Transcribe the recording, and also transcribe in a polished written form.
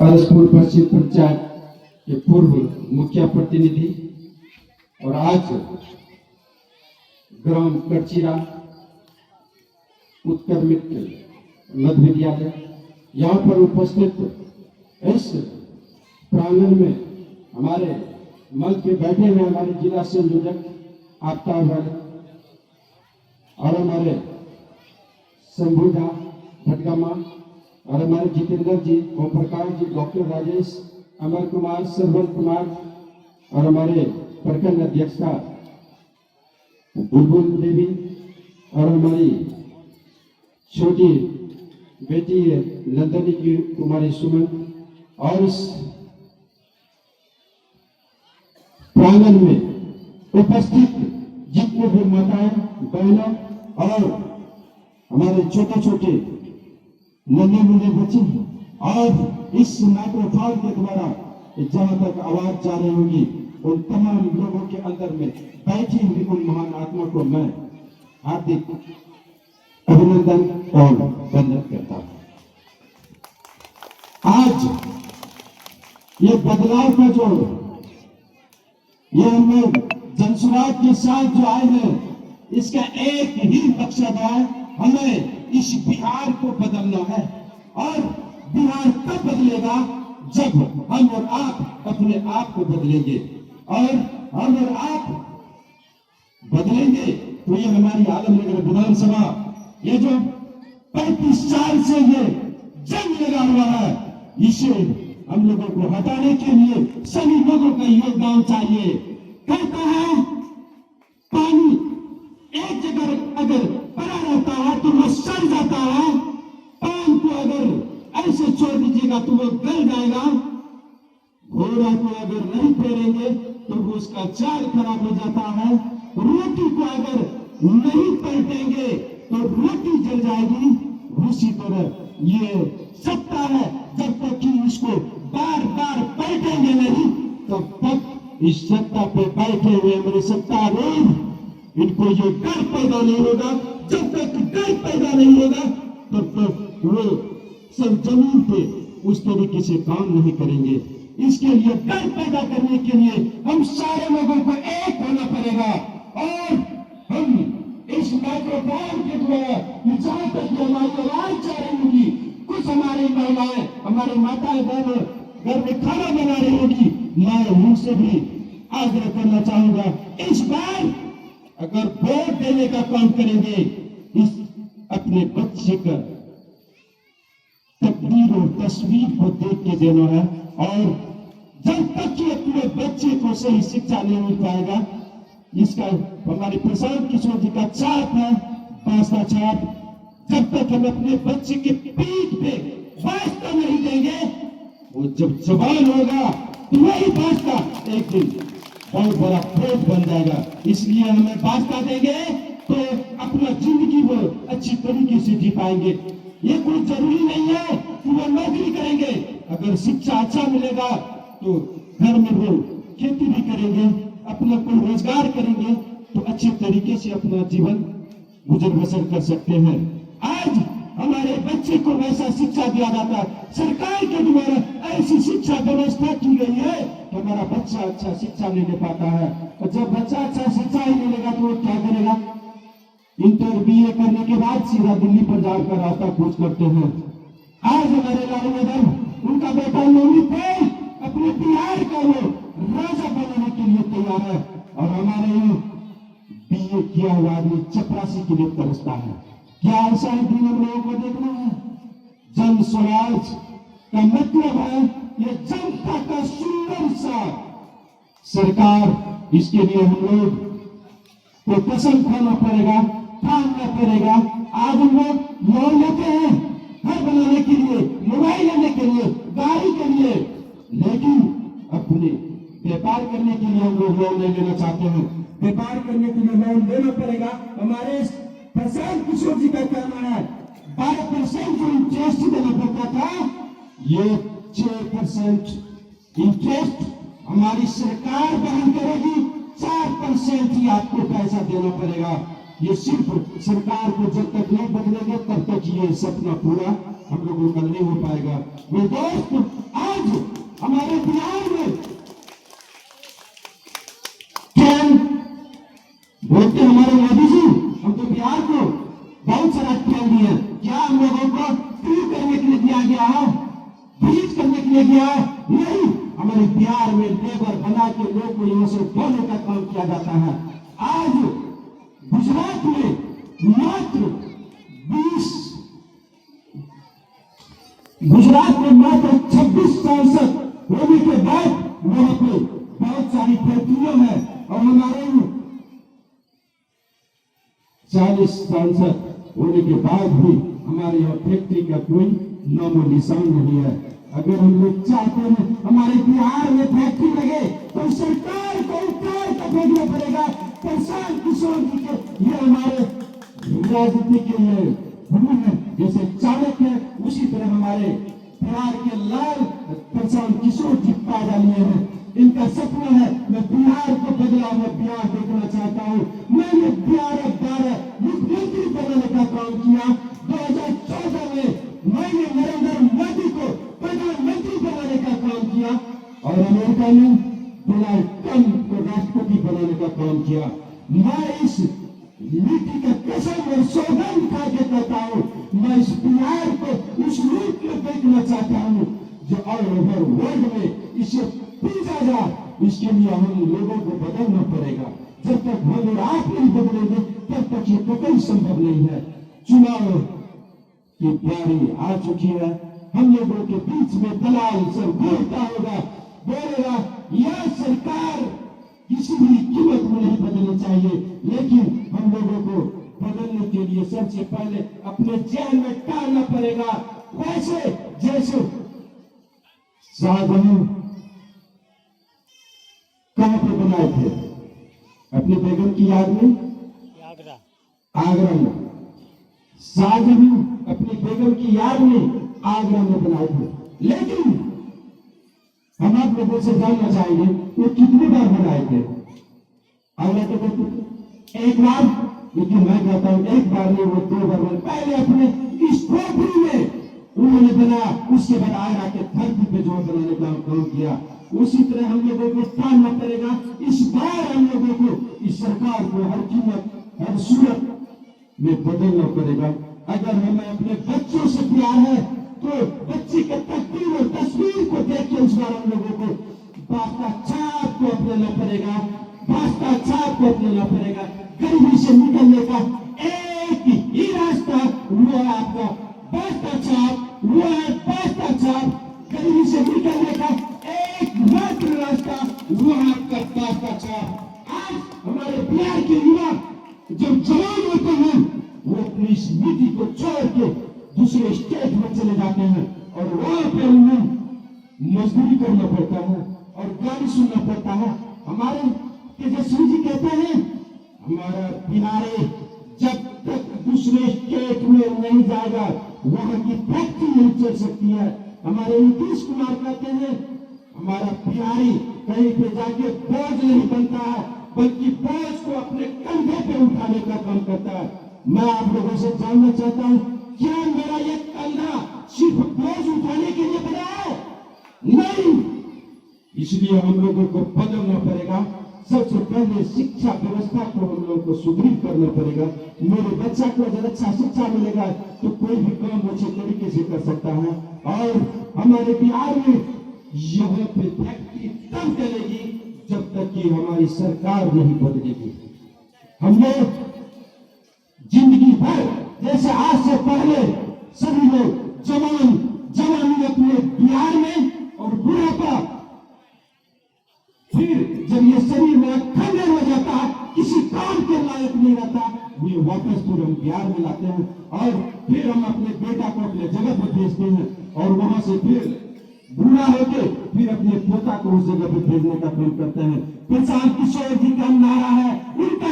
परसपुर पश्चिम पंचायत के पूर्व मुखिया प्रतिनिधि और आज ग्राम कड़चिरा उत्तर मित्र मध्य विद्यालय यहाँ पर उपस्थित इस प्रांगण में हमारे मंच पे बैठे हुए हमारे जिला संयोजक आफ्ताब वाले और हमारे शंभुदा भटगामा और हमारे जितेंद्र जी, ओम प्रकाश जी, डॉक्टर राजेश, अमर कुमार, सरवन कुमार और हमारे प्रखंड अध्यक्षा बुलबुल देवी और हमारी छोटी बेटी नंदनी की कुमारी सुमन और इस प्रांगण में उपस्थित जितने भी माताएं, बहनों और हमारे छोटे छोटे नन्हे मुन्ने बच्चे और इस माइक्रोफोन के द्वारा जहां तक आवाज जा रही होगी उन तमाम लोगों के अंदर में बैठी हुई उन महान आत्मा को मैं हार्दिक अभिनंदन और वंदन करता हूं। आज ये बदलाव का जो ये हम लोग जनसुराज के साथ जो आए हैं इसका एक ही मकसद है, हमें इस बिहार को बदलना है और बिहार तब बदलेगा जब हम और आप अपने आप को बदलेंगे और हम और आप बदलेंगे तो ये हमारी आलमनगर विधानसभा ये जो 35 साल से ये जंग लगा हुआ है इसे हम लोगों को हटाने के लिए सभी लोगों का योगदान चाहिए। कहता है पानी एक जगह अगर पड़ा रहता है तो वो सड़ जाता है, पान को अगर ऐसे छोड़ दीजिएगा तो वो गल जाएगा, घोड़ा को अगर नहीं फेरेंगे तो वो उसका चाल खराब हो जाता है, रोटी को अगर नहीं पलटेंगे तो रोटी जल जाएगी। उसी तरह ये सत्ता है, जब तक कि इसको बार बार पलटेंगे नहीं तब तक इस सत्ता पे बैठे हुए मेरे सत्तारूढ़ इनको ये डर पैदा नहीं होगा। जब तक डर पैदा नहीं होगा तब तक वो सब जमीन पे उस तरीके से काम नहीं करेंगे। इसके लिए डर पैदा करने के लिए हम सारे लोगों को एक होना पड़ेगा और हम इस माइक्रोफोन के द्वारा जहां तक हमारी आवाज जा रही होगी, कुछ हमारी महिलाएं, हमारी माताएं बहनें घर में खाना बना रही होगी, मैं उनसे भी आग्रह करना चाहूंगा इस बार अगर वोट देने का काम करेंगे इस अपने बच्चे का तकदीर और तस्वीर को देख के देना है और जब तक कि अपने बच्चे को सही शिक्षा नहीं मिल पाएगा, इसका हमारे प्रशांत किशोर जी का चाप है, पास का चाप, जब तक हम अपने बच्चे के पीठ पे वास्ता नहीं देंगे वो जब जवान होगा तो वही वास्ता एक दिन बहुत बड़ा खोज बन जाएगा। इसलिए हमें वास्ता देंगे तो अपना जिंदगी वो अच्छी तरीके से जी पाएंगे। ये कोई जरूरी नहीं है कि वो नौकरी करेंगे, अगर शिक्षा अच्छा मिलेगा तो घर में वो खेती भी करेंगे, अपना कोई रोजगार करेंगे तो अच्छे तरीके से अपना जीवन गुजर बसर कर सकते हैं। आज हमारे बच्चे को वैसा शिक्षा दिया जाता है, सरकार के द्वारा ऐसी शिक्षा व्यवस्था की गई है कि हमारा बच्चा अच्छा शिक्षा नहीं ले पाता है और जब बच्चा अच्छा शिक्षा ही नहीं लेगा तो वो क्या करेगा? इंटर BA करने के बाद सीधा दिल्ली पंजाब का रास्ता खोज करते हैं। आज हमारे लालू यादव उनका बेटा नौवीं पे अपने बिहार का वो राजा बनाने के लिए तैयार है और हमारे BA किया हुआ आदमी चपरासी के लिए तरसता है। क्या ऐसा ही दिन हम लोगों को देखना है? जन स्वराज का मतलब है ये जनता का सुंदर सा सरकार। इसके लिए हम लोग को कसम खाना पड़ेगा, ठानना पड़ेगा। आज हम लोग लोन लेते हैं घर बनाने के लिए, मोबाइल लेने के लिए, गाड़ी के लिए, लेकिन अपने व्यापार करने के लिए हम लोग लोन नहीं लेना चाहते हैं। व्यापार करने के लिए लोन लेना पड़ेगा। हमारे प्रशांत किशोर जी का कहना है 12% जो इंटरेस्ट देना पड़ता था ये 6% इंटरेस्ट हमारी सरकार वहन करेगी, 4% ही आपको पैसा देना पड़ेगा। ये सिर्फ सरकार को जब तक नहीं बदलेंगे तब तक ये सपना पूरा हम लोगों का नहीं हो पाएगा। मेरे दोस्त आज लिए गया है, नहीं, हमारे बिहार में लेबर बना के लोग को यहाँ से बोलने का काम किया जाता है। आज गुजरात में मात्र 26 सांसद होने के बाद वहां पे बहुत सारी फैक्ट्रियां हैं और हमारे 40 सांसद होने के बाद भी हमारे यहाँ फैक्ट्री का कोई नामो निशान नहीं है। अगर हम लोग चाहते हैं हमारे बिहार में फैक्ट्री लगे तो सरकार को उतार कर भेजना पड़ेगा। प्रशांत किशोर जी के ये हमारे राजनीति के लिए गुरु है, जैसे चाणक्य है, उसी तरह हमारे बिहार के लाल प्रशांत किशोर जी पैदा लिए हैं। इनका सपना है मैं बिहार को बदला हुआ बिहार देखना चाहता हूँ। मैंने बिहार मुख्यमंत्री बनाने का काम किया। 2014 में मैंने नरेंद्र मोदी को प्रधानमंत्री बनाने का काम किया और अमेरिका में डोनाल्ड ट्रंप को राष्ट्रपति बनाने का काम किया। मैं इस नीति का कसम और सौगंध खा के कहता हूँ, मैं इस बिहार को उस रूप में देखना चाहता हूँ जो ऑल ओवर वर्ल्ड में इसे पीछा जा। इसके लिए हम लोगों को बदलना पड़ेगा। जब तक हम और आप नहीं बदलेंगे तब तक ये कतई संभव नहीं है। चुनाव की बारी आ चुकी है। हम लोगों के बीच में दलाल सब घूमता होगा, बोलेगा यह सरकार किसी भी कीमत में नहीं बदलनी चाहिए। लेकिन हम लोगों को बदलने के लिए सबसे पहले अपने जेल में डालना पड़ेगा। वैसे जैसे शाहजहां कहां पे बनाए थे? अपने बेगम की याद में आगरा में। शाहजहां अपनी बेगम की याद में आगरा में बनाए थे। लेकिन हम आप लोगों से जानना चाहेंगे वो कितनी बार बनाए थे? आगरा तो कहते एक बार, लेकिन मैं कहता हूं एक बार नहीं, वो 2 बार। पहले अपने इस खोपड़ी में उन्होंने बनाया, उसके बाद आगरा के धरती पे जो बनाने का काम किया। उसी तरह हम लोगों को ठानना पड़ेगा। इस बार हम लोगों को इस सरकार को हर कीमत हर सूरत में बदलना पड़ेगा। अगर हमें अपने बच्चों से प्यार है तो बच्ची के तस्वीर और तस्वीर को देख के उस बार हम लोगों को बास्ता छाप को अपनाना पड़ेगा। बास्ता छाप को अपनाना पड़ेगा। गरीबी से निकलने का एक ही रास्ता वो है आपका बास्ता छाप, वो है बास्ता छाप। गरीबी से निकलने का एकमात्र रास्ता वो है आपका बास्ता छाप। आज हमारे बिहार के युवा जब जवान होते हैं वो अपनी इस नीति को छोड़ के दूसरे स्टेट में चले जाते हैं और वहां पे उन्हें मजदूरी करना पड़ता है और गाली सुनना पड़ता है। हमारे तेजस्वी जी कहते हैं हमारा बिहारी जब तक दूसरे स्टेट में नहीं जाएगा वहां की फैक्ट्री नहीं चल सकती है। हमारे नीतीश कुमार कहते हैं हमारा बिहारी कहीं पे जाके बोझ नहीं बनता है बल्कि बोझ को अपने कंधे पे उठाने का काम करता है। मैं आप लोगों से जानना चाहता हूं क्या मेरा ये कंधा सिर्फ बोझ उठाने के लिए बना है? नहीं, इसलिए हम लोगों को बदलना पड़ेगा। सबसे पहले शिक्षा व्यवस्था को हम लोगों को सुदृढ़ करना पड़ेगा। मेरे बच्चा को अगर अच्छा शिक्षा मिलेगा तो कोई भी काम अच्छे तरीके से कर सकता है। और हमारे बिहार में यहाँ पे फैक्ट्री तब चलेगी जब तक कि हमारी सरकार नहीं बदलेगी। हम लोग जिंदगी भर जैसे आज से पहले सभी लोग जवानी अपने बिहार में और बुढ़ापा, फिर जब ये शरीर में खंडर हो जाता है किसी काम के लायक नहीं रहता, ये वापस फिर हम बिहार में लाते हैं और फिर हम अपने बेटा को अपने जगह पर भेजते हैं और वहां से फिर बूढ़ा होके फिर अपने पोता को उस जगह पे भेजने का काम करते हैं। प्रशांत किशोर जी का नारा है, उनका